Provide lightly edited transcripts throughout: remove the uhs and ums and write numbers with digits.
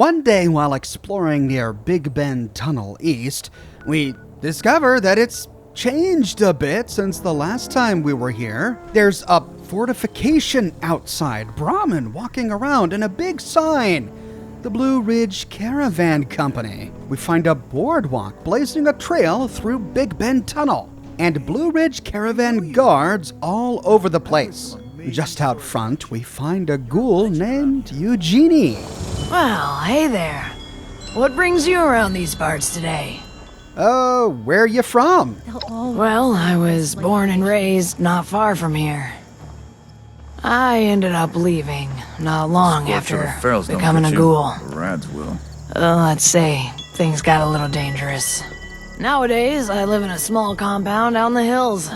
One day while exploring near Big Bend Tunnel East, we discover that it's changed a bit since the last time we were here. There's a fortification outside, Brahmin walking around, and a big sign, the Blue Ridge Caravan Company. We find a boardwalk blazing a trail through Big Bend Tunnel, and Blue Ridge Caravan guards all over the place. Just out front, we find a ghoul named Eugenie. Well, hey there. What brings you around these parts today? Where are you from? Well, I was born and raised not far from here. I ended up leaving not long after becoming a ghoul. Rads will. Let's say things got a little dangerous. Nowadays, I live in a small compound out in the hills.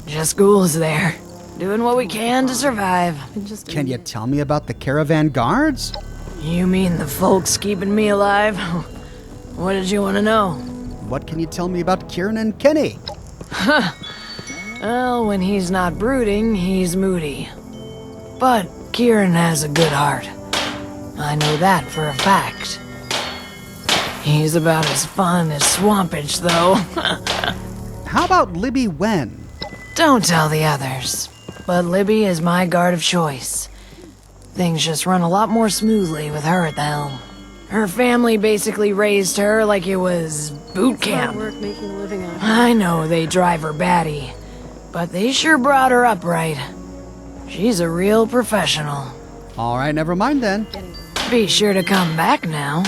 Just ghouls there, doing what we can to survive. Can you tell me about the caravan guards? You mean the folks keeping me alive? What did you want to know? What can you tell me about Kieran and Kenny? Well, when he's not brooding, he's moody. But Kieran has a good heart. I know that for a fact. He's about as fun as Swampage, though. How about Libby Wen? Don't tell the others, but Libby is my guard of choice. Things just run a lot more smoothly with her at the helm. Her family basically raised her like it was boot camp. I know they drive her batty, but they sure brought her up right. She's a real professional. All right, never mind then. Be sure to come back now.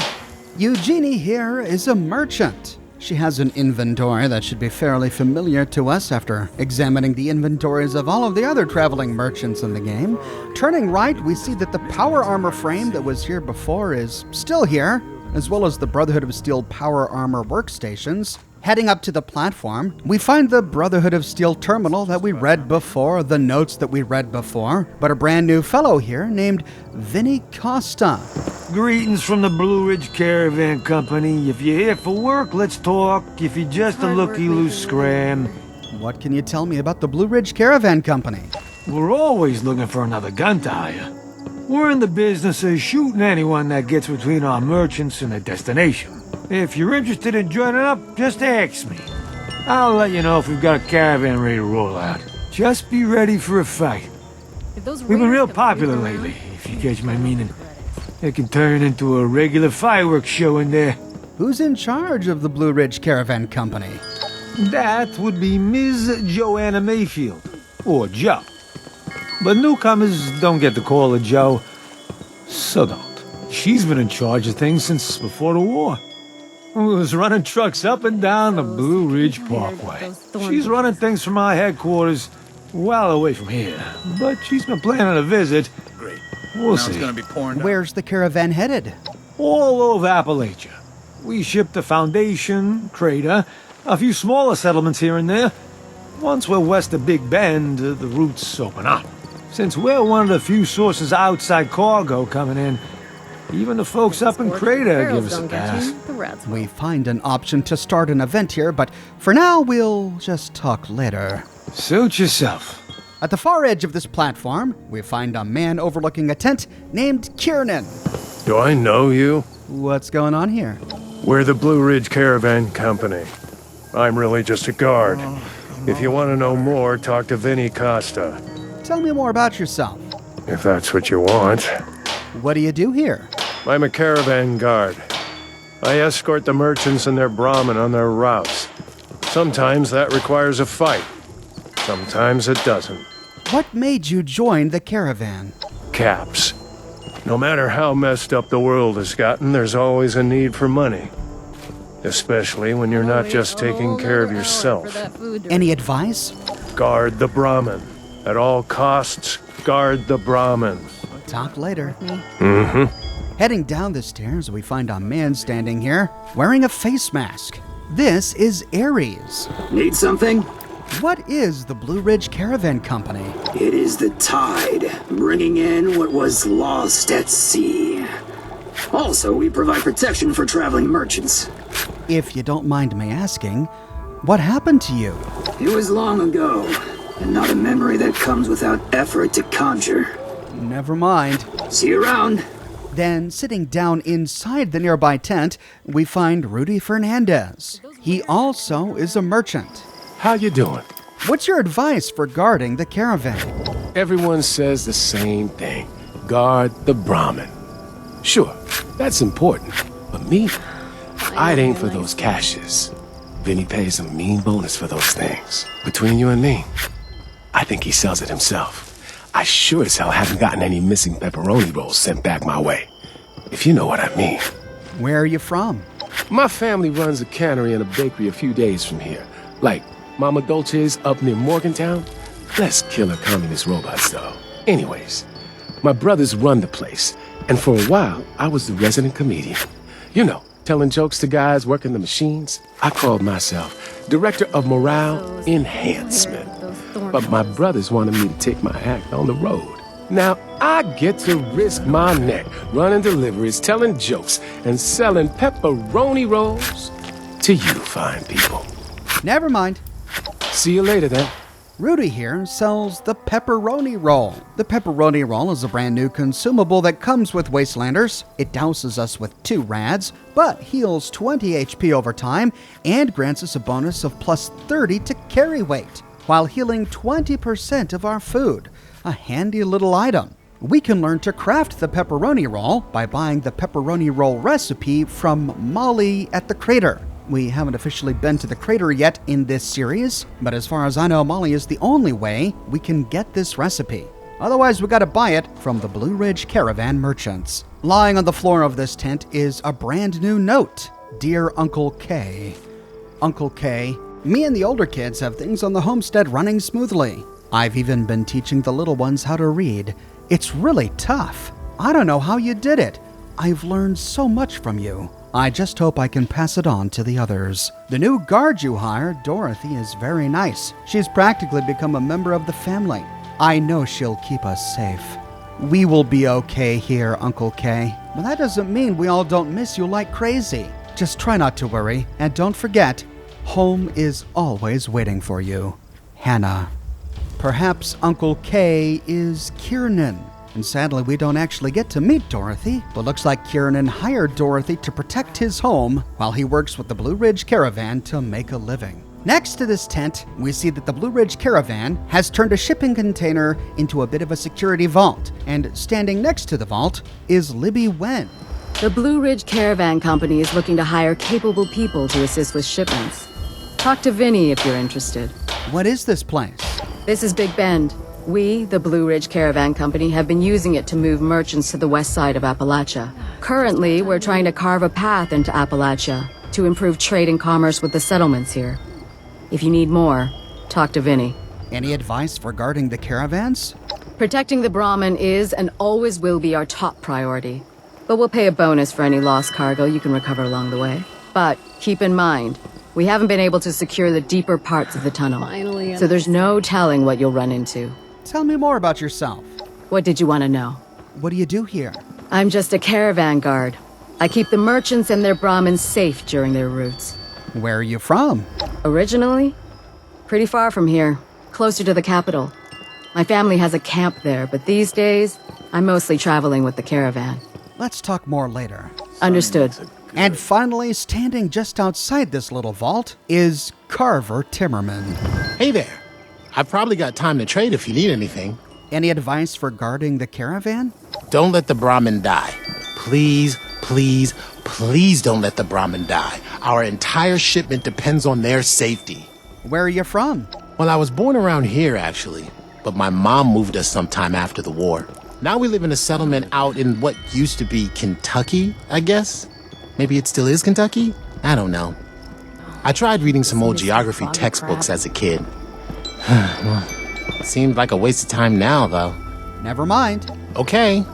Eugenie here is a merchant. She has an inventory that should be fairly familiar to us after examining the inventories of all of the other traveling merchants in the game. Turning right, we see that the power armor frame that was here before is still here, as well as the Brotherhood of Steel power armor workstations. Heading up to the platform, we find the Brotherhood of Steel terminal that we read before, the notes that we read before, but a brand new fellow here named Vinny Costa. Greetings from the Blue Ridge Caravan Company. If you're here for work, let's talk. If you're just a looky-loose scram. What can you tell me about the Blue Ridge Caravan Company? We're always looking for another gun to hire. We're in the business of shooting anyone that gets between our merchants and their destination. If you're interested in joining up, just ask me. I'll let you know if we've got a caravan ready to roll out. Just be ready for a fight. We've been real popular lately, if you catch my meaning. It can turn into a regular fireworks show in there. Who's in charge of the Blue Ridge Caravan Company? That would be Ms. Joanna Mayfield, or Joe. But newcomers don't get to call her Joe, so don't. She's been in charge of things since before the war. Was running trucks up and down the Blue Ridge Parkway. She's running things from our headquarters well away from here, but she's been planning a visit. Great. We'll Now see. it's gonna be pouring down. Where's the caravan headed? All over Appalachia. We shipped the Foundation, Crater, a few smaller settlements here and there. Once we're west of Big Bend, the routes open up. Since we're one of the few sources of outside cargo coming in, even the folks up in Crater give us a pass. We find an option to start an event here, but for now, we'll just talk later. Suit yourself. At the far edge of this platform, we find a man overlooking a tent named Kiernan. Do I know you? What's going on here? We're the Blue Ridge Caravan Company. I'm really just a guard. If you want to know more, talk to Vinny Costa. Tell me more about yourself. If that's what you want. What do you do here? I'm a caravan guard. I escort the merchants and their Brahmin on their routes. Sometimes that requires a fight. Sometimes it doesn't. What made you join the caravan? Caps. No matter how messed up the world has gotten, there's always a need for money. Especially when you're not just taking care of yourself. Any advice? Guard the Brahmin. At all costs, guard the Brahmin. Talk later. Mm-hmm. Heading down the stairs, we find a man standing here wearing a face mask. This is Ares. Need something? What is the Blue Ridge Caravan Company? It is the tide, bringing in what was lost at sea. Also, we provide protection for traveling merchants. If you don't mind me asking, what happened to you? It was long ago, and not a memory that comes without effort to conjure. Never mind. See you around. Then, sitting down inside the nearby tent, we find Rudy Fernandez. He also is a merchant. How you doing? What's your advice for guarding the caravan? Everyone says the same thing. Guard the Brahmin. Sure, that's important. But me, I'd aim for those caches. Vinny pays a mean bonus for those things. Between you and me, I think he sells it himself. I sure as hell haven't gotten any missing pepperoni rolls sent back my way. If you know what I mean. Where are you from? My family runs a cannery and a bakery a few days from here. Like Mama Dolce's up near Morgantown. Less killer communist robots, though. Anyways, my brothers run the place. And for a while, I was the resident comedian. You know, telling jokes to guys working the machines. I called myself Director of Morale Enhancement. But my brothers wanted me to take my act on the road. Now, I get to risk my neck running deliveries, telling jokes, and selling pepperoni rolls to you fine people. Never mind. See you later, then. Rudy here sells the Pepperoni Roll. The Pepperoni Roll is a brand new consumable that comes with Wastelanders. It douses us with 2 rads, but heals 20 HP over time and grants us a bonus of plus 30 to carry weight, while healing 20% of our food. A handy little item. We can learn to craft the Pepperoni Roll by buying the Pepperoni Roll recipe from Molly at the Crater. We haven't officially been to the crater yet in this series, but as far as I know, Molly is the only way we can get this recipe. Otherwise, we gotta buy it from the Blue Ridge Caravan merchants. Lying on the floor of this tent is a brand new note. Dear Uncle K. Uncle K, me and the older kids have things on the homestead running smoothly. I've even been teaching the little ones how to read. It's really tough. I don't know how you did it. I've learned so much from you. I just hope I can pass it on to the others. The new guard you hired, Dorothy, is very nice. She's practically become a member of the family. I know she'll keep us safe. We will be okay here, Uncle K. But that doesn't mean we all don't miss you like crazy. Just try not to worry, and don't forget, home is always waiting for you. Hannah. Perhaps Uncle K is Kiernan. And sadly, we don't actually get to meet Dorothy, but looks like Kiernan hired Dorothy to protect his home while he works with the Blue Ridge Caravan to make a living. Next to this tent, we see that the Blue Ridge Caravan has turned a shipping container into a bit of a security vault, and standing next to the vault is Libby Wen. The Blue Ridge Caravan Company is looking to hire capable people to assist with shipments. Talk to Vinny if you're interested. What is this place? This is Big Bend. We, the Blue Ridge Caravan Company, have been using it to move merchants to the west side of Appalachia. Currently, we're trying to carve a path into Appalachia to improve trade and commerce with the settlements here. If you need more, talk to Vinny. Any advice regarding the caravans? Protecting the Brahmin is and always will be our top priority. But we'll pay a bonus for any lost cargo you can recover along the way. But keep in mind, we haven't been able to secure the deeper parts of the tunnel. So there's no telling what you'll run into. Tell me more about yourself. What did you want to know? What do you do here? I'm just a caravan guard. I keep the merchants and their Brahmins safe during their routes. Where are you from? Originally? Pretty far from here, closer to the capital. My family has a camp there, but these days, I'm mostly traveling with the caravan. Let's talk more later. Understood. And finally, standing just outside this little vault is Carver Timmerman. Hey there. I've probably got time to trade if you need anything. Any advice for guarding the caravan? Don't let the Brahmin die. Please, please, please don't let the Brahmin die. Our entire shipment depends on their safety. Where are you from? Well, I was born around here, actually. But my mom moved us sometime after the war. Now we live in a settlement out in what used to be Kentucky, I guess? Maybe it still is Kentucky? I don't know. I tried reading some old geography textbooks as a kid. Well, seemed like a waste of time now, though. Never mind. Okay,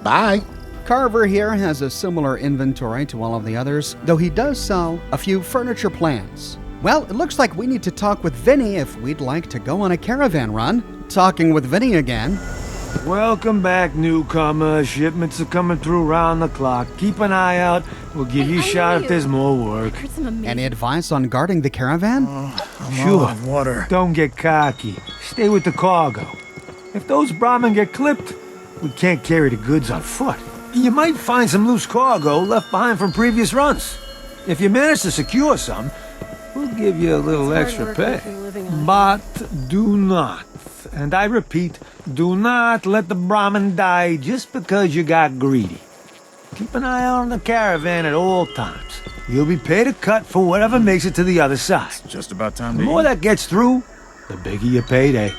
bye. Carver here has a similar inventory to all of the others, though he does sell a few furniture plans. Well, it looks like we need to talk with Vinny if we'd like to go on a caravan run. Talking with Vinny again. Welcome back, newcomer. Shipments are coming through round the clock. Keep an eye out. We'll give you a shot if there's more work. Any advice on guarding the caravan? Sure. Water. Don't get cocky. Stay with the cargo. If those Brahmin get clipped, we can't carry the goods on foot. You might find some loose cargo left behind from previous runs. If you manage to secure some, we'll give you a little extra pay. But do not, and I repeat, do not let the Brahmin die just because you got greedy. Keep an eye on the caravan at all times. You'll be paid a cut for whatever makes it to the other side. It's just about time The to more eat. that gets through, the bigger your payday.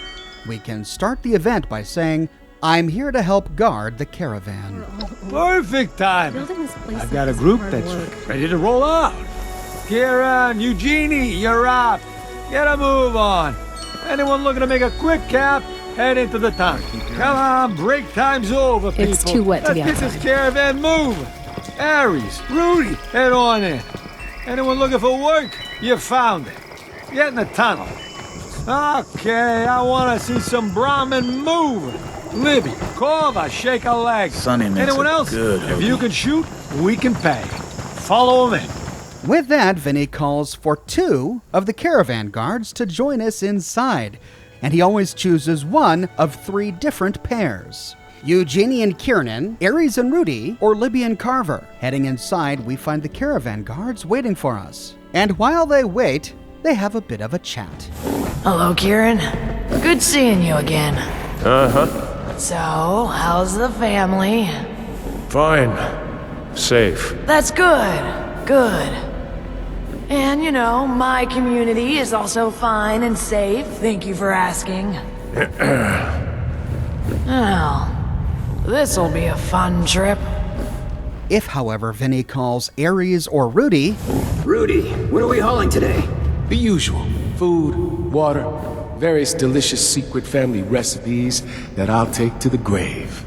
We can start the event by saying, I'm here to help guard the caravan. Perfect time. I've got a group that's ready to roll out. Kieran, Eugenie, you're up. Get a move on. Anyone looking to make a quick cap, head into the town. Come on, break time's over, people. It's too wet to be Let's get outside. this caravan moving. Aries, Rudy, head on in. Anyone looking for work, you found it. Get in the tunnel. Okay, I want to see some Brahmin move. Libby, Carver, shake a leg. Sonny makes Anyone a else? good If you can shoot, we can pay. Follow him in. With that, Vinny calls for 2 of the caravan guards to join us inside, and he always chooses one of 3 different pairs. Eugenie and Kiernan, Aries and Rudy, or Libby and Carver. Heading inside, we find the caravan guards waiting for us. And while they wait, they have a bit of a chat. Hello, Kieran. Good seeing you again. Uh-huh. So, how's the family? Fine. Safe. That's good. Good. And, you know, my community is also fine and safe. Thank you for asking. Well, this'll be a fun trip. If, however, Vinny calls Aries or Rudy, Rudy, what are we hauling today? The usual. Food, water, various delicious secret family recipes that I'll take to the grave.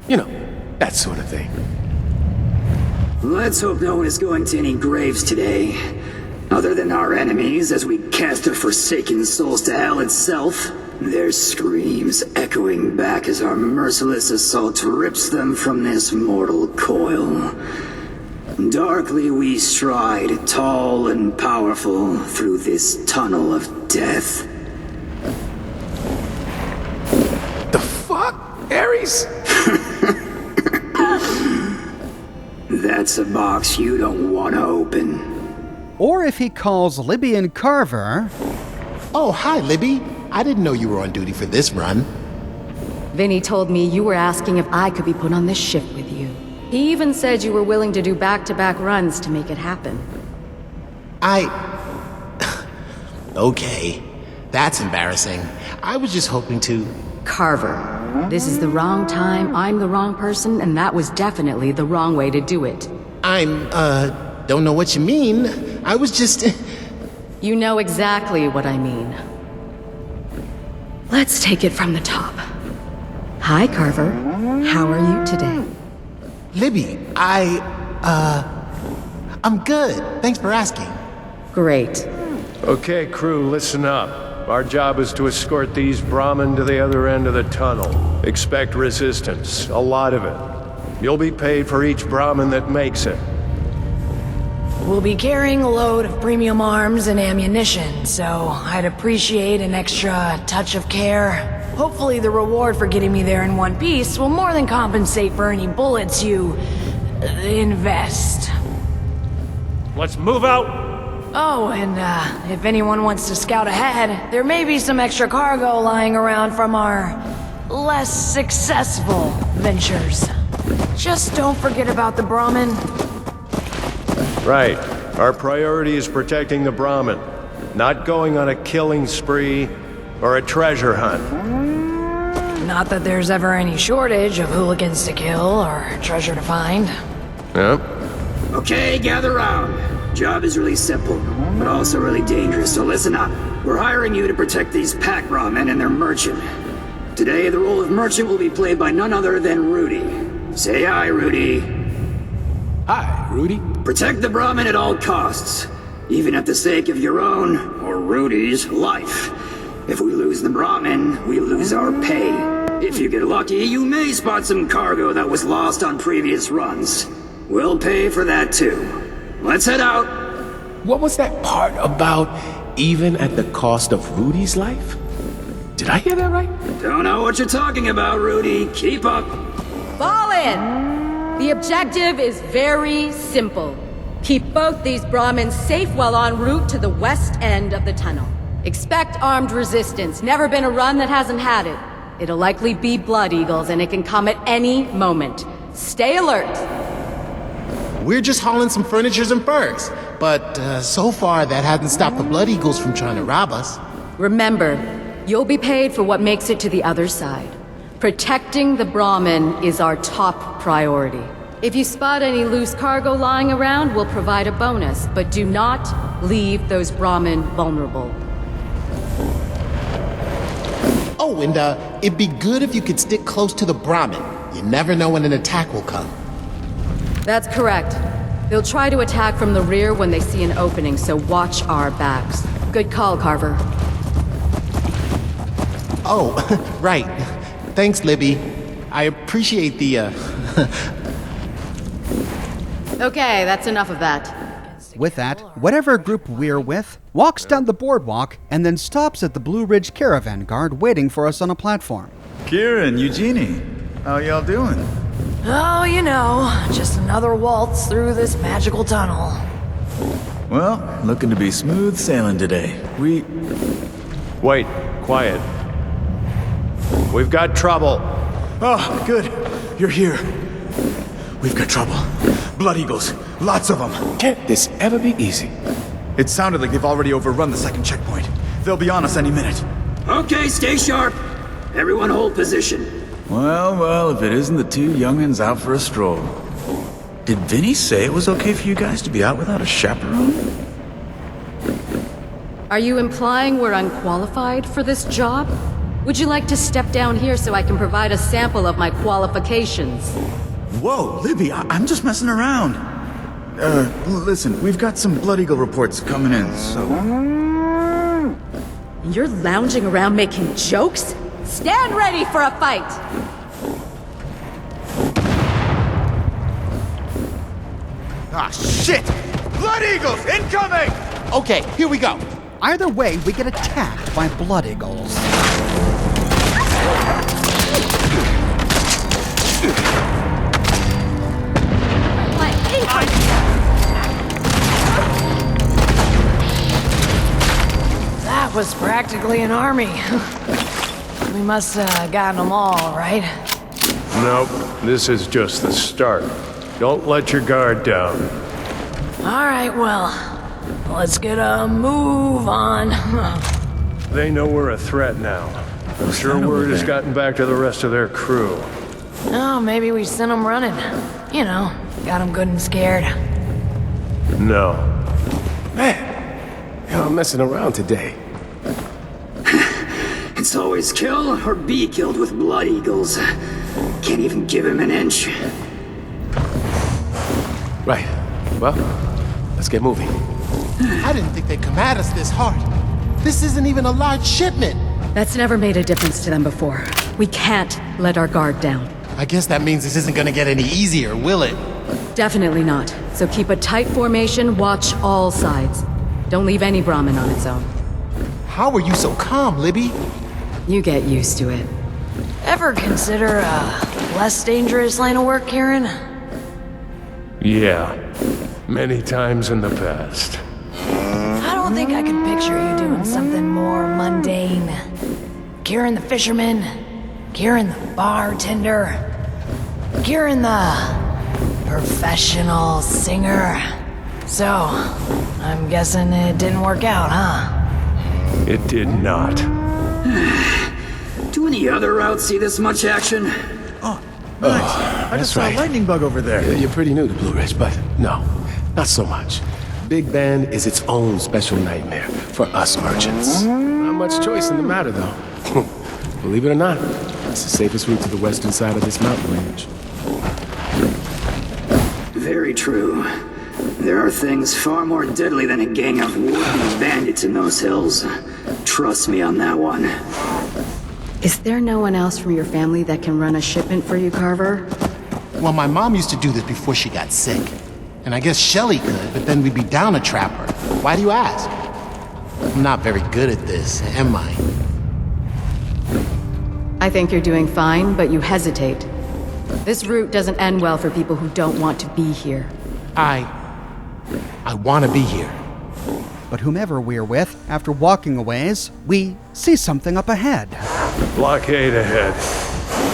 You know, that sort of thing. Let's hope no one is going to any graves today. Other than our enemies, as we cast their forsaken souls to hell itself. Their screams echoing back as our merciless assault rips them from this mortal coil. Darkly we stride, tall and powerful, through this tunnel of death. The fuck, Aries? That's a box you don't want to open. or if he calls Libby and Carver. Oh, hi, Libby. I didn't know you were on duty for this run. Vinny told me you were asking if I could be put on this shift with you. He even said you were willing to do back-to-back runs to make it happen. Okay. That's embarrassing. I was just hoping to... Carver, this is the wrong time, I'm the wrong person, and that was definitely the wrong way to do it. Don't know what you mean. I was just... You know exactly what I mean. Let's take it from the top. Hi, Carver. How are you today? Libby, I'm good. Thanks for asking. Great. Okay, crew, listen up. Our job is to escort these Brahmin to the other end of the tunnel. Expect resistance, a lot of it. You'll be paid for each Brahmin that makes it. We'll be carrying a load of premium arms and ammunition, so I'd appreciate an extra touch of care. Hopefully the reward for getting me there in one piece will more than compensate for any bullets you... invest. Let's move out! Oh, and if anyone wants to scout ahead, there may be some extra cargo lying around from our less successful ventures. Just don't forget about the Brahmin. Right. Our priority is protecting the Brahmin, not going on a killing spree or a treasure hunt. Not that there's ever any shortage of hooligans to kill or treasure to find. Yep. Okay, gather round. Job is really simple, but also really dangerous, so listen up. We're hiring you to protect these pack Brahmin and their merchant. Today, the role of merchant will be played by none other than Rudy. Say hi, Rudy. Hi, Rudy. Protect the Brahmin at all costs, even at the sake of your own, or Rudy's, life. If we lose the Brahmin, we lose our pay. If you get lucky, you may spot some cargo that was lost on previous runs. We'll pay for that too. Let's head out. What was that part about even at the cost of Rudy's life? Did I hear that right? Don't know what you're talking about, Rudy. Keep up. Fall in! The objective is very simple. Keep both these Brahmins safe while en route to the west end of the tunnel. Expect armed resistance. Never been a run that hasn't had it. It'll likely be Blood Eagles, and it can come at any moment. Stay alert. We're just hauling some furnitures and furs. But so far, that hasn't stopped the Blood Eagles from trying to rob us. Remember, you'll be paid for what makes it to the other side. Protecting the Brahmin is our top priority. If you spot any loose cargo lying around, we'll provide a bonus, but do not leave those Brahmin vulnerable. Oh, and it'd be good if you could stick close to the Brahmin. You never know when an attack will come. That's correct. They'll try to attack from the rear when they see an opening, so watch our backs. Good call, Carver. Oh, right. Thanks, Libby. I appreciate the, Okay, that's enough of that. With that, whatever group we're with walks down the boardwalk and then stops at the Blue Ridge Caravan guard waiting for us on a platform. Kieran, Eugenie, how y'all doing? Oh, you know, just another waltz through this magical tunnel. Well, looking to be smooth sailing today. Wait, quiet. We've got trouble. Oh, good. You're here. We've got trouble. Blood Eagles. Lots of them. Can't this ever be easy? It sounded like they've already overrun the second checkpoint. They'll be on us any minute. Okay, stay sharp. Everyone hold position. Well, if it isn't the two young'uns out for a stroll. Did Vinny say it was okay for you guys to be out without a chaperone? Are you implying we're unqualified for this job? Would you like to step down here so I can provide a sample of my qualifications? Whoa, Libby, I'm just messing around. Listen, we've got some Blood Eagle reports coming in, so... You're lounging around making jokes? Stand ready for a fight! Ah, shit! Blood Eagles, incoming! Okay, here we go. Either way, we get attacked by Blood Eagles. That was practically an army. We must have gotten them all, right? Nope, this is just the start. Don't let your guard down. All right, well, let's get a move on. They know we're a threat now. I'm sure word has gotten back to the rest of their crew. Oh, maybe we sent them running. You know, got them good and scared. No. Man, y'all messing around today. It's always kill or be killed with Blood Eagles. Can't even give him an inch. Right. Well, let's get moving. I didn't think they'd come at us this hard. This isn't even a large shipment. That's never made a difference to them before. We can't let our guard down. I guess that means this isn't gonna get any easier, will it? Definitely not. So keep a tight formation, watch all sides. Don't leave any Brahmin on its own. How are you so calm, Libby? You get used to it. Ever consider a less dangerous line of work, Kieran? Yeah. Many times in the past. I don't think I can picture you doing something more mundane. Kieran the fisherman, Kieran the bartender, Kieran the professional singer. So, I'm guessing it didn't work out, huh? It did not. Do any other routes see this much action? Oh, nice. I just saw right. a lightning bug over there. You're pretty new to Blue Ridge, but no, not so much. Big Ben is its own special nightmare for us merchants. Not much choice in the matter, though. Believe it or not, it's the safest route to the western side of this mountain range. Very true. There are things far more deadly than a gang of would-be bandits in those hills. Trust me on that one. Is there no one else from your family that can run a shipment for you, Carver? Well, my mom used to do this before she got sick. And I guess Shelley could, but then we'd be down a trapper. Why do you ask? I'm not very good at this, am I? I think you're doing fine, but you hesitate. This route doesn't end well for people who don't want to be here. I want to be here. But whomever we're with, after walking a ways, we see something up ahead. Blockade ahead.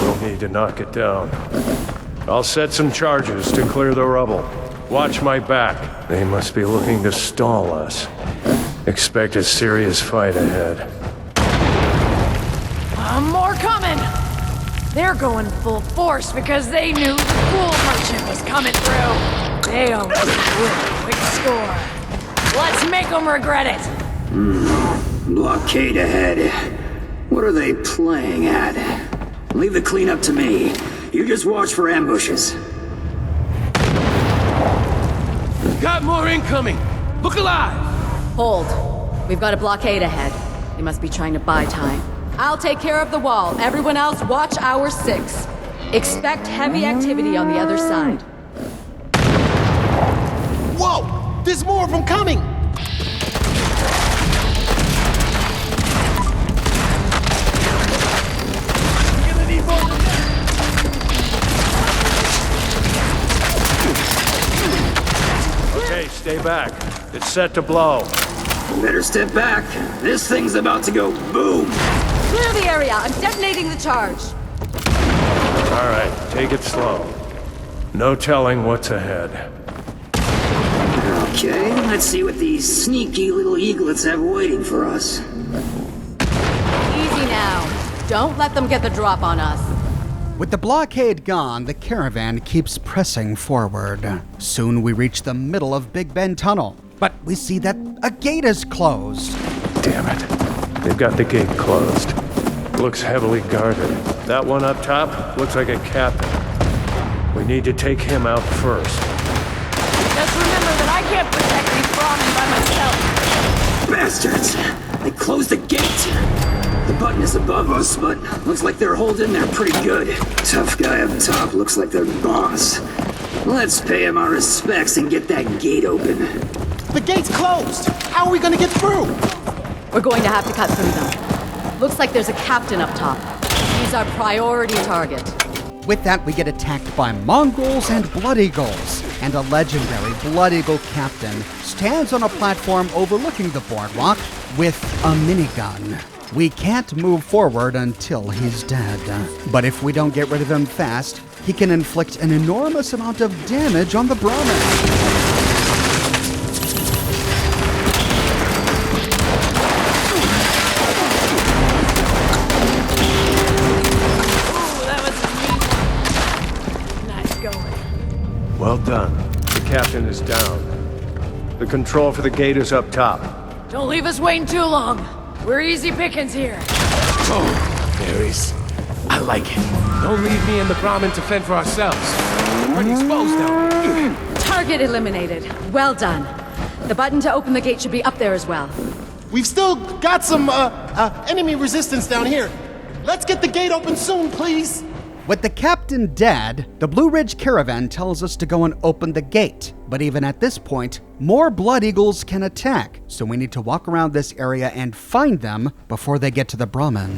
We'll need to knock it down. I'll set some charges to clear the rubble. Watch my back. They must be looking to stall us. Expect a serious fight ahead. More coming! They're going full force because they knew the fool merchant was coming through. They owe us a really quick score. Let's make them regret it. Blockade ahead. What are they playing at? Leave the cleanup to me. You just watch for ambushes. Got more incoming! Look alive! Hold. We've got a blockade ahead. They must be trying to buy time. I'll take care of the wall. Everyone else, watch our 6. Expect heavy activity on the other side. Whoa! There's more of them coming! Okay, stay back. It's set to blow. Better step back. This thing's about to go boom. Clear the area. I'm detonating the charge. All right, take it slow. No telling what's ahead. Okay, let's see what these sneaky little eaglets have waiting for us. Easy now. Don't let them get the drop on us. With the blockade gone, the caravan keeps pressing forward. Soon we reach the middle of Big Bend Tunnel, but we see that a gate is closed. Damn it. They've got the gate closed. Looks heavily guarded. That one up top looks like a captain. We need to take him out first. Just remember that I can't protect these Brahmin by myself. Bastards! They closed the gate! The button is above us, but looks like they're holding there pretty good. Tough guy up top looks like their boss. Let's pay him our respects and get that gate open. The gate's closed! How are we gonna get through? We're going to have to cut through them. Looks like there's a captain up top. He's our priority target. With that, we get attacked by mongrels and blood eagles, and a legendary blood eagle captain stands on a platform overlooking the boardwalk with a minigun. We can't move forward until he's dead. But if we don't get rid of him fast, he can inflict an enormous amount of damage on the Brahmin. Well done. The captain is down. The control for the gate is up top. Don't leave us waiting too long. We're easy pickings here. Oh, berries. I like it. Don't leave me and the Brahmin to fend for ourselves. We're pretty exposed down here. Target eliminated. Well done. The button to open the gate should be up there as well. We've still got some, enemy resistance down here. Let's get the gate open soon, please. With the captain dead, the Blue Ridge Caravan tells us to go and open the gate. But even at this point, more blood eagles can attack, so we need to walk around this area and find them before they get to the Brahmin.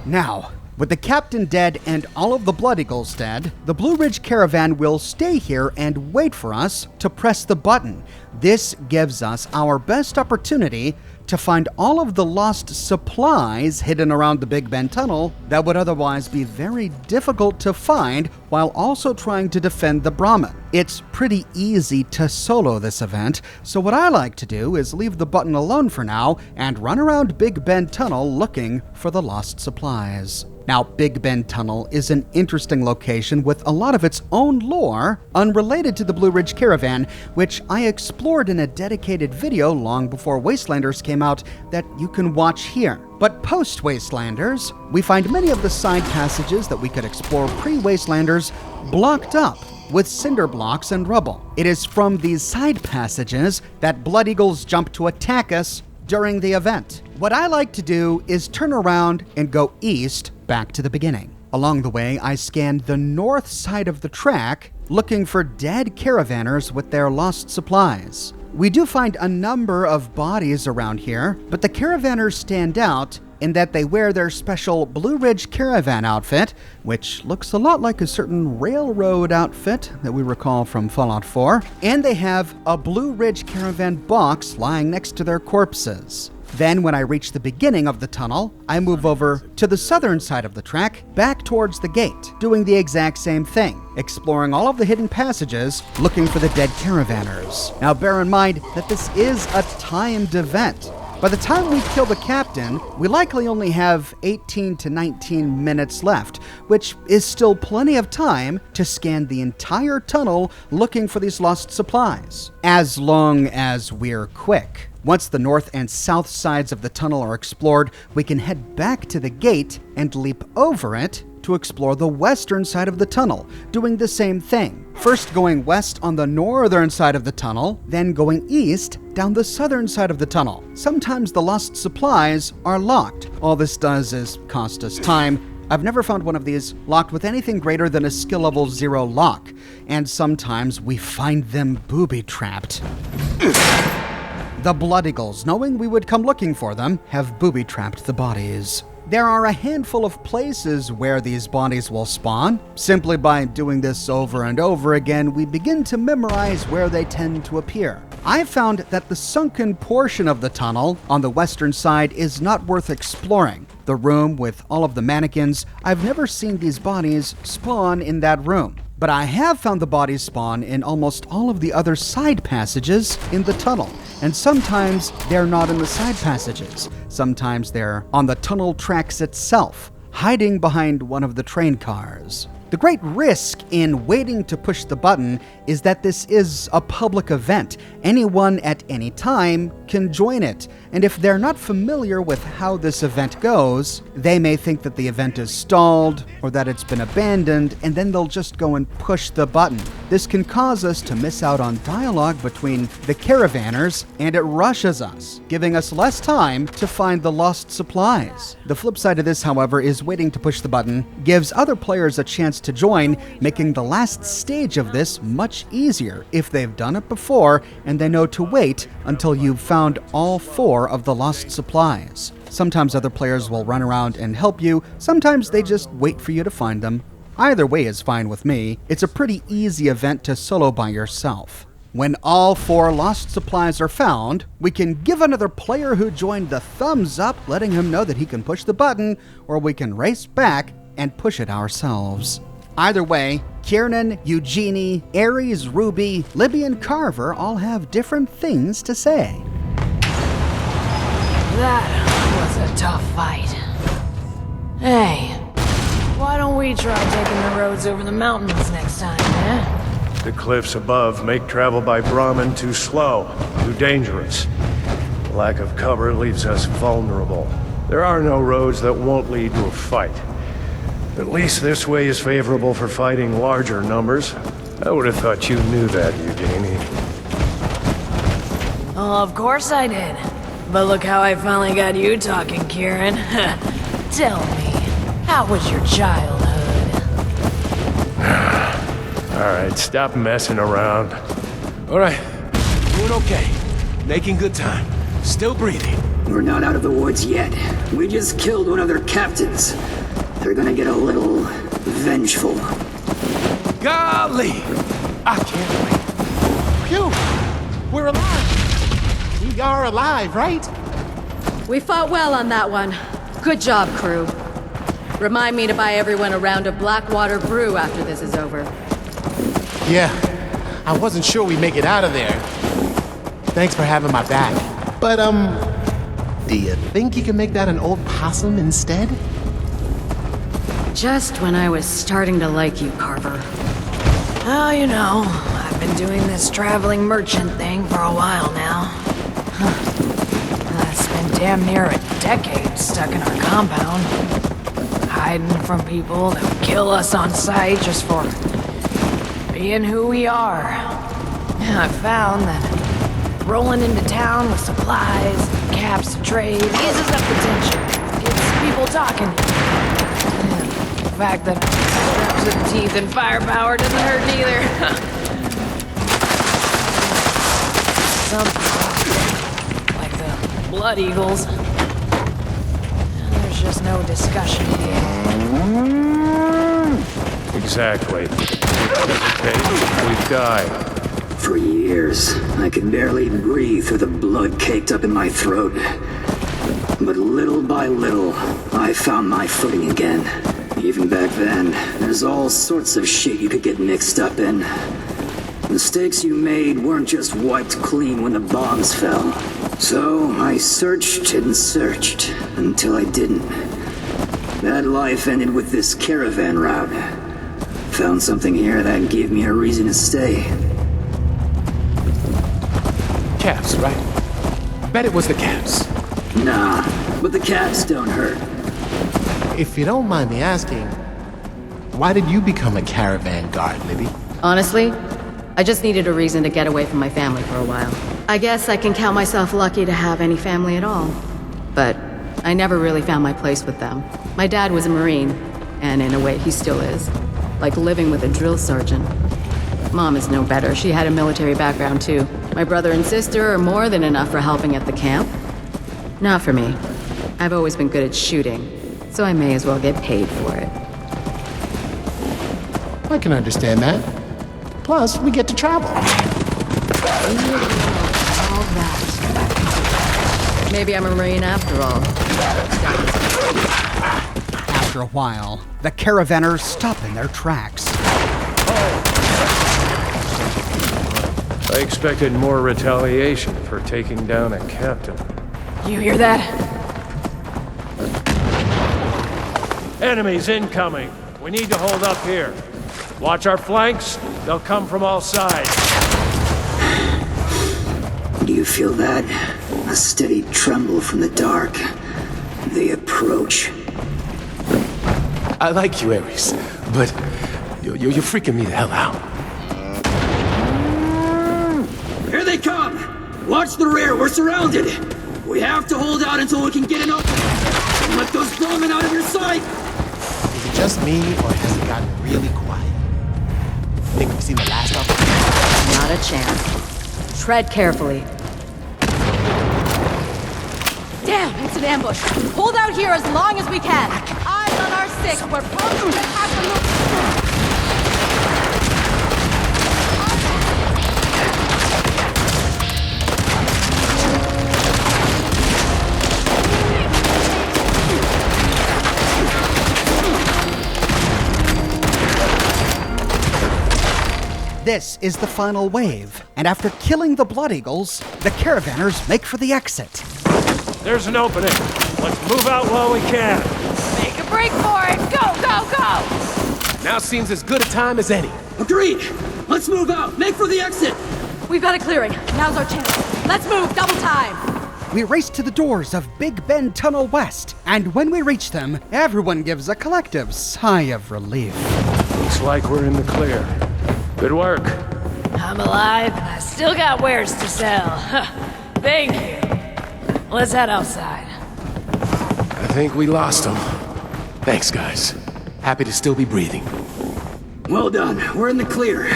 Now, with the captain dead and all of the blood eagles dead, the Blue Ridge Caravan will stay here and wait for us to press the button. This gives us our best opportunity to find all of the lost supplies hidden around the Big Bend Tunnel that would otherwise be very difficult to find while also trying to defend the Brahmin. It's pretty easy to solo this event, so what I like to do is leave the button alone for now and run around Big Bend Tunnel looking for the lost supplies. Now, Big Bend Tunnel is an interesting location with a lot of its own lore unrelated to the Blue Ridge Caravan, which I explored in a dedicated video long before Wastelanders came out that you can watch here. But post-Wastelanders, we find many of the side passages that we could explore pre-Wastelanders blocked up with cinder blocks and rubble. It is from these side passages that Blood Eagles jump to attack us during the event. What I like to do is turn around and go east back to the beginning. Along the way, I scanned the north side of the track looking for dead caravanners with their lost supplies. We do find a number of bodies around here, but the Caravanners stand out in that they wear their special Blue Ridge Caravan outfit, which looks a lot like a certain railroad outfit that we recall from Fallout 4, and they have a Blue Ridge Caravan box lying next to their corpses. Then, when I reach the beginning of the tunnel, I move over to the southern side of the track, back towards the gate, doing the exact same thing, exploring all of the hidden passages, looking for the dead Caravanners. Now, bear in mind that this is a timed event. By the time we kill the captain, we likely only have 18 to 19 minutes left, which is still plenty of time to scan the entire tunnel looking for these lost supplies, as long as we're quick. Once the north and south sides of the tunnel are explored, we can head back to the gate and leap over it to explore the western side of the tunnel, doing the same thing. First going west on the northern side of the tunnel, then going east down the southern side of the tunnel. Sometimes the lost supplies are locked. All this does is cost us time. I've never found one of these locked with anything greater than a skill level 0 lock, and sometimes we find them booby-trapped. The Blood Eagles, knowing we would come looking for them, have booby-trapped the bodies. There are a handful of places where these bodies will spawn. Simply by doing this over and over again, we begin to memorize where they tend to appear. I found that the sunken portion of the tunnel on the western side is not worth exploring. The room with all of the mannequins, I've never seen these bodies spawn in that room. But I have found the bodies spawn in almost all of the other side passages in the tunnel. And sometimes they're not in the side passages. Sometimes they're on the tunnel tracks itself, hiding behind one of the train cars. The great risk in waiting to push the button is that this is a public event. Anyone at any time can join it. And if they're not familiar with how this event goes, they may think that the event is stalled or that it's been abandoned, and then they'll just go and push the button. This can cause us to miss out on dialogue between the Caravanners, and it rushes us, giving us less time to find the lost supplies. The flip side of this, however, is waiting to push the button gives other players a chance to join, making the last stage of this much easier if they've done it before and they know to wait until you've found all 4 of the lost supplies. Sometimes other players will run around and help you, sometimes they just wait for you to find them. Either way is fine with me. It's a pretty easy event to solo by yourself. When all 4 lost supplies are found, we can give another player who joined the thumbs up, letting him know that he can push the button, or we can race back and push it ourselves. Either way, Kiernan, Eugenie, Ares, Ruby, Libby, and Carver all have different things to say. That was a tough fight. Hey, why don't we try taking the roads over the mountains next time, eh? The cliffs above make travel by Brahmin too slow, too dangerous. The lack of cover leaves us vulnerable. There are no roads that won't lead to a fight. At least this way is favorable for fighting larger numbers. I would have thought you knew that, Eugenie. Oh, of course I did. But look how I finally got you talking, Kieran. Tell me, how was your childhood? Alright, stop messing around. Alright, doing okay. Making good time. Still breathing. We're not out of the woods yet. We just killed one of their captains. They're gonna get a little vengeful. Golly! I can't wait. Phew! We're alive! We are alive, right? We fought well on that one. Good job, crew. Remind me to buy everyone a round of Blackwater brew after this is over. Yeah, I wasn't sure we'd make it out of there. Thanks for having my back. But, do you think you can make that an old possum instead? Just when I was starting to like you, Carver. Oh, you know, I've been doing this traveling merchant thing for a while now. I spent damn near a decade stuck in our compound, hiding from people that would kill us on sight just for being who we are. I found that rolling into town with supplies, caps to trade, eases up the tension, gets people talking. The fact that straps of teeth and firepower doesn't hurt either. some people, like the Blood Eagles. There's just no discussion here. Exactly. Hesitate, we die. For years, I could barely breathe through the blood caked up in my throat. But little by little, I found my footing again. Even back then, there's all sorts of shit you could get mixed up in. Mistakes you made weren't just wiped clean when the bombs fell. So I searched and searched until I didn't. That life ended with this caravan route. Found something here that gave me a reason to stay. Caps, right? Bet it was the caps. Nah, but the cats don't hurt. If you don't mind me asking, why did you become a caravan guard, Libby? Honestly, I just needed a reason to get away from my family for a while. I guess I can count myself lucky to have any family at all. But I never really found my place with them. My dad was a Marine, and in a way he still is. Like living with a drill sergeant. Mom is no better. She had a military background too. My brother and sister are more than enough for helping at the camp. Not for me. I've always been good at shooting, so I may as well get paid for it. I can understand that. Plus, we get to travel. All that. Maybe I'm a Marine after all. After a while, the caravanners stop in their tracks. I expected more retaliation for taking down a captain. You hear that? Enemies incoming. We need to hold up here. Watch our flanks. They'll come from all sides. Do you feel that? A steady tremble from the dark. They approach. I like you, Ares, but you're freaking me the hell out. Here they come! Watch the rear, we're surrounded! We have to hold out until we can get an opening! Don't let those bowmen out of your sight! Is it just me, or has it gotten really quiet? Think we've seen the last of it? Not a chance. Tread carefully. Damn, it's an ambush. Hold out here as long as we can. Eyes on our six. We're probably gonna have to move. This is the final wave, and after killing the Blood Eagles, the caravanners make for the exit. There's an opening. Let's move out while we can. Make a break for it. Go, go, go! Now seems as good a time as any. Agreed! Let's move out! Make for the exit! We've got a clearing. Now's our chance. Let's move, double time! We race to the doors of Big Bend Tunnel West, and when we reach them, everyone gives a collective sigh of relief. Looks like we're in the clear. Good work. I'm alive, and I still got wares to sell. Thank you. Let's head outside. I think we lost him. Thanks, guys. Happy to still be breathing. Well done. We're in the clear.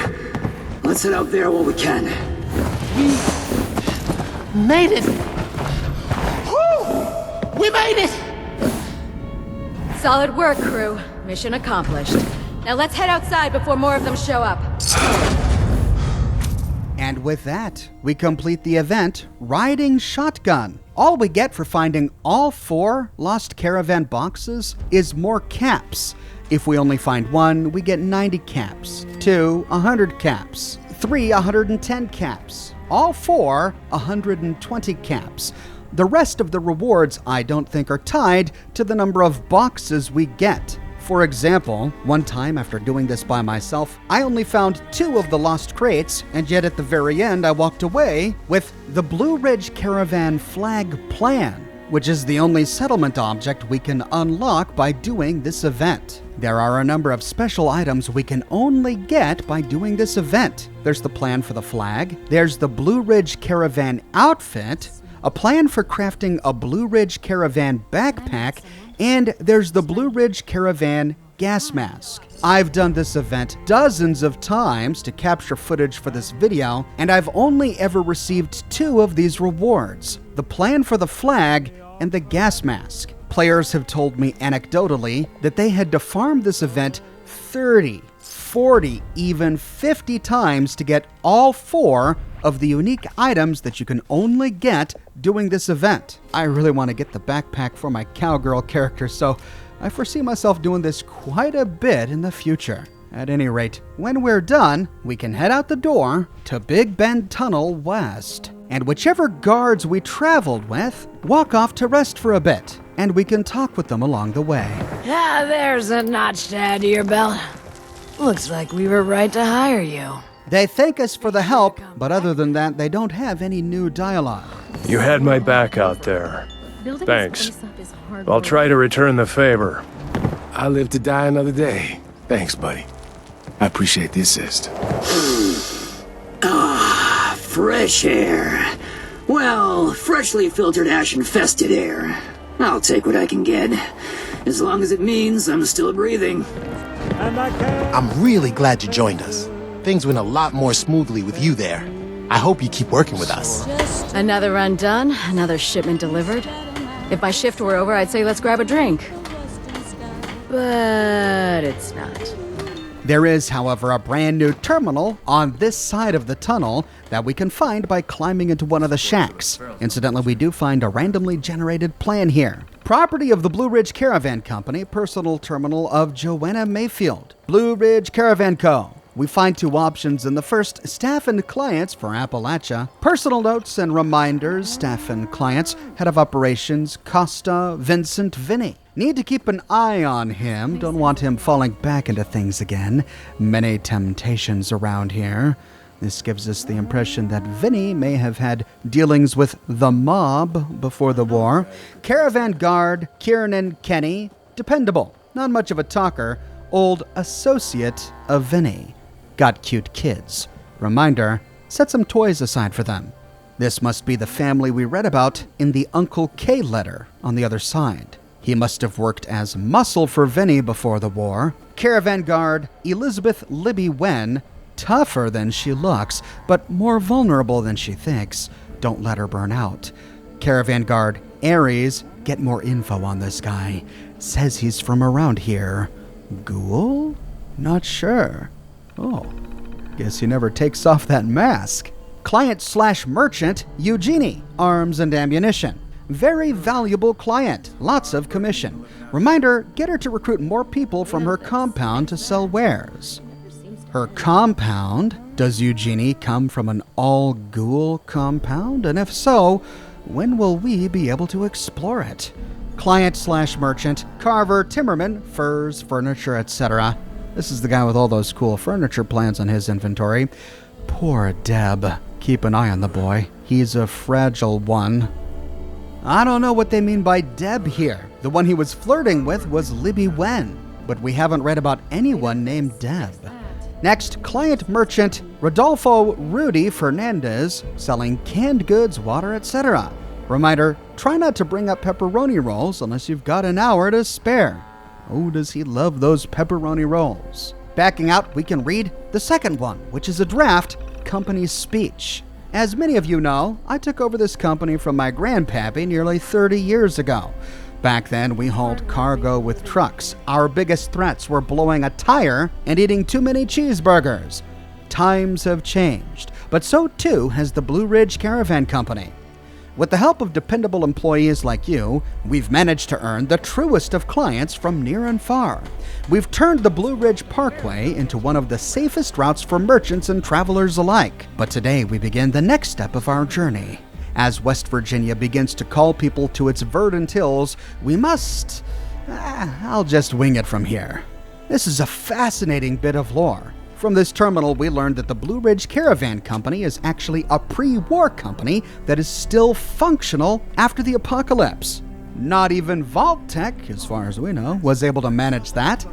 Let's head out there while we can. Made it! Woo! We made it! Solid work, crew. Mission accomplished. Now let's head outside before more of them show up. And with that, we complete the event, Riding Shotgun. All we get for finding all 4 lost caravan boxes is more caps. If we only find 1, we get 90 caps. 2, 100 caps. 3, 110 caps. All 4, 120 caps. The rest of the rewards I don't think are tied to the number of boxes we get. For example, one time after doing this by myself, I only found 2 of the lost crates, and yet at the very end I walked away with the Blue Ridge Caravan flag plan, which is the only settlement object we can unlock by doing this event. There are a number of special items we can only get by doing this event. There's the plan for the flag, there's the Blue Ridge Caravan outfit, a plan for crafting a Blue Ridge Caravan backpack, and there's the Blue Ridge Caravan gas mask. I've done this event dozens of times to capture footage for this video, and I've only ever received 2 of these rewards: the plan for the flag and the gas mask. Players have told me anecdotally that they had to farm this event 30, 40, even 50 times to get all 4 of the unique items that you can only get doing this event. I really want to get the backpack for my cowgirl character, so I foresee myself doing this quite a bit in the future. At any rate, when we're done, we can head out the door to Big Bend Tunnel West. And whichever guards we traveled with, walk off to rest for a bit, and we can talk with them along the way. There's a notch to add to your belt. Looks like we were right to hire you. They thank us for the help, but other than that, they don't have any new dialogue. You had my back out there. Thanks. I'll try to return the favor. I live to die another day. Thanks, buddy. I appreciate the assist. Fresh air. Well, freshly filtered ash-infested air. I'll take what I can get, as long as it means I'm still breathing. I'm really glad you joined us. Things went a lot more smoothly with you there. I hope you keep working with us. Another run done, another shipment delivered. If my shift were over, I'd say let's grab a drink. But it's not. There is, however, a brand new terminal on this side of the tunnel that we can find by climbing into one of the shacks. Incidentally, we do find a randomly generated plan here. Property of the Blue Ridge Caravan Company, personal terminal of Joanna Mayfield. Blue Ridge Caravan Co. We find 2 options in the first, staff and clients for Appalachia. Personal notes and reminders, staff and clients. Head of operations, Costa Vincent Vinny. Need to keep an eye on him. Don't want him falling back into things again. Many temptations around here. This gives us the impression that Vinny may have had dealings with the mob before the war. Caravan guard, Kiernan Kenny. Dependable. Not much of a talker. Old associate of Vinny. Got cute kids. Reminder, set some toys aside for them. This must be the family we read about in the Uncle K letter on the other side. He must have worked as muscle for Vinny before the war. Caravan guard Elizabeth Libby Wen, tougher than she looks, but more vulnerable than she thinks. Don't let her burn out. Caravan guard Aries, get more info on this guy. Says he's from around here. Ghoul? Not sure. Oh, guess he never takes off that mask. Client/merchant Eugenie, arms and ammunition. Very valuable client, lots of commission. Reminder, get her to recruit more people from her compound to sell wares. Her compound? Does Eugenie come from an all-ghoul compound? And if so, when will we be able to explore it? Client/merchant Carver Timmerman, furs, furniture, etc. This is the guy with all those cool furniture plans on his inventory. Poor Deb. Keep an eye on the boy. He's a fragile one. I don't know what they mean by Deb here. The one he was flirting with was Libby Wen, but we haven't read about anyone named Deb. Next, client merchant Rodolfo Rudy Fernandez, selling canned goods, water, etc. Reminder, try not to bring up pepperoni rolls unless you've got an hour to spare. Oh, does he love those pepperoni rolls. Backing out, we can read the second one, which is a draft company speech. As many of you know, I took over this company from my grandpappy nearly 30 years ago. Back then, we hauled cargo with trucks. Our biggest threats were blowing a tire and eating too many cheeseburgers. Times have changed, but so too has the Blue Ridge Caravan Company. With the help of dependable employees like you, we've managed to earn the truest of clients from near and far. We've turned the Blue Ridge Parkway into one of the safest routes for merchants and travelers alike. But today we begin the next step of our journey. As West Virginia begins to call people to its verdant hills, we must... I'll just wing it from here. This is a fascinating bit of lore. From this terminal, we learned that the Blue Ridge Caravan Company is actually a pre-war company that is still functional after the apocalypse. Not even Vault Tech, as far as we know, was able to manage that.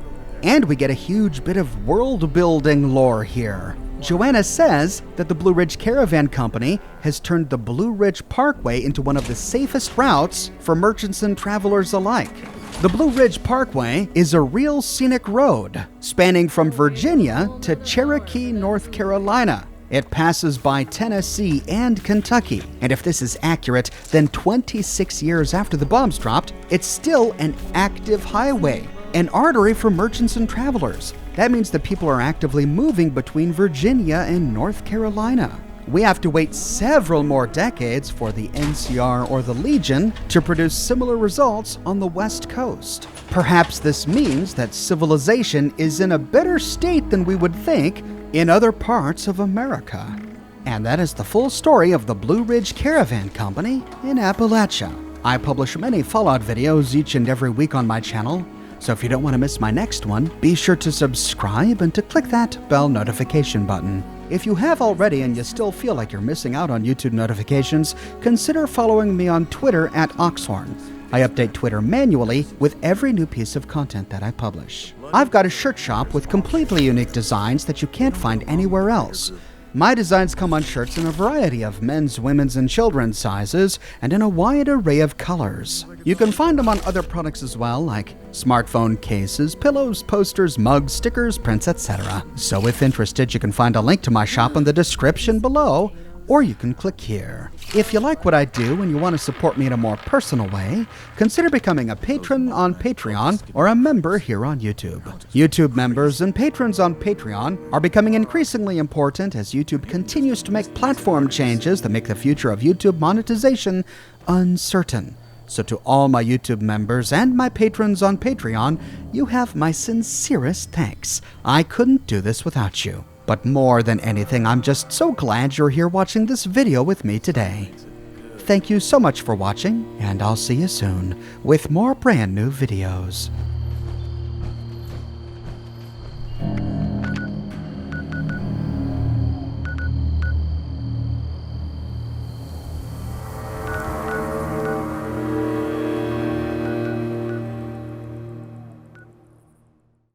And we get a huge bit of world-building lore here. Joanna says that the Blue Ridge Caravan Company has turned the Blue Ridge Parkway into one of the safest routes for merchants and travelers alike. The Blue Ridge Parkway is a real scenic road spanning from Virginia to Cherokee, North Carolina. It passes by Tennessee and Kentucky, and if this is accurate, then 26 years after the bombs dropped, it's still an active highway, an artery for merchants and travelers. That means that people are actively moving between Virginia and North Carolina. We have to wait several more decades for the NCR or the Legion to produce similar results on the West Coast. Perhaps this means that civilization is in a better state than we would think in other parts of America. And that is the full story of the Blue Ridge Caravan Company in Appalachia. I publish many Fallout videos each and every week on my channel, so if you don't want to miss my next one, be sure to subscribe and to click that bell notification button. If you have already and you still feel like you're missing out on YouTube notifications, consider following me on Twitter at Oxhorn. I update Twitter manually with every new piece of content that I publish. I've got a shirt shop with completely unique designs that you can't find anywhere else. My designs come on shirts in a variety of men's, women's, and children's sizes, and in a wide array of colors. You can find them on other products as well, like smartphone cases, pillows, posters, mugs, stickers, prints, etc. So if interested, you can find a link to my shop in the description below, or you can click here. If you like what I do and you want to support me in a more personal way, consider becoming a patron on Patreon or a member here on YouTube. YouTube members and patrons on Patreon are becoming increasingly important as YouTube continues to make platform changes that make the future of YouTube monetization uncertain. So to all my YouTube members and my patrons on Patreon, you have my sincerest thanks. I couldn't do this without you. But more than anything, I'm just so glad you're here watching this video with me today. Thank you so much for watching, and I'll see you soon with more brand new videos.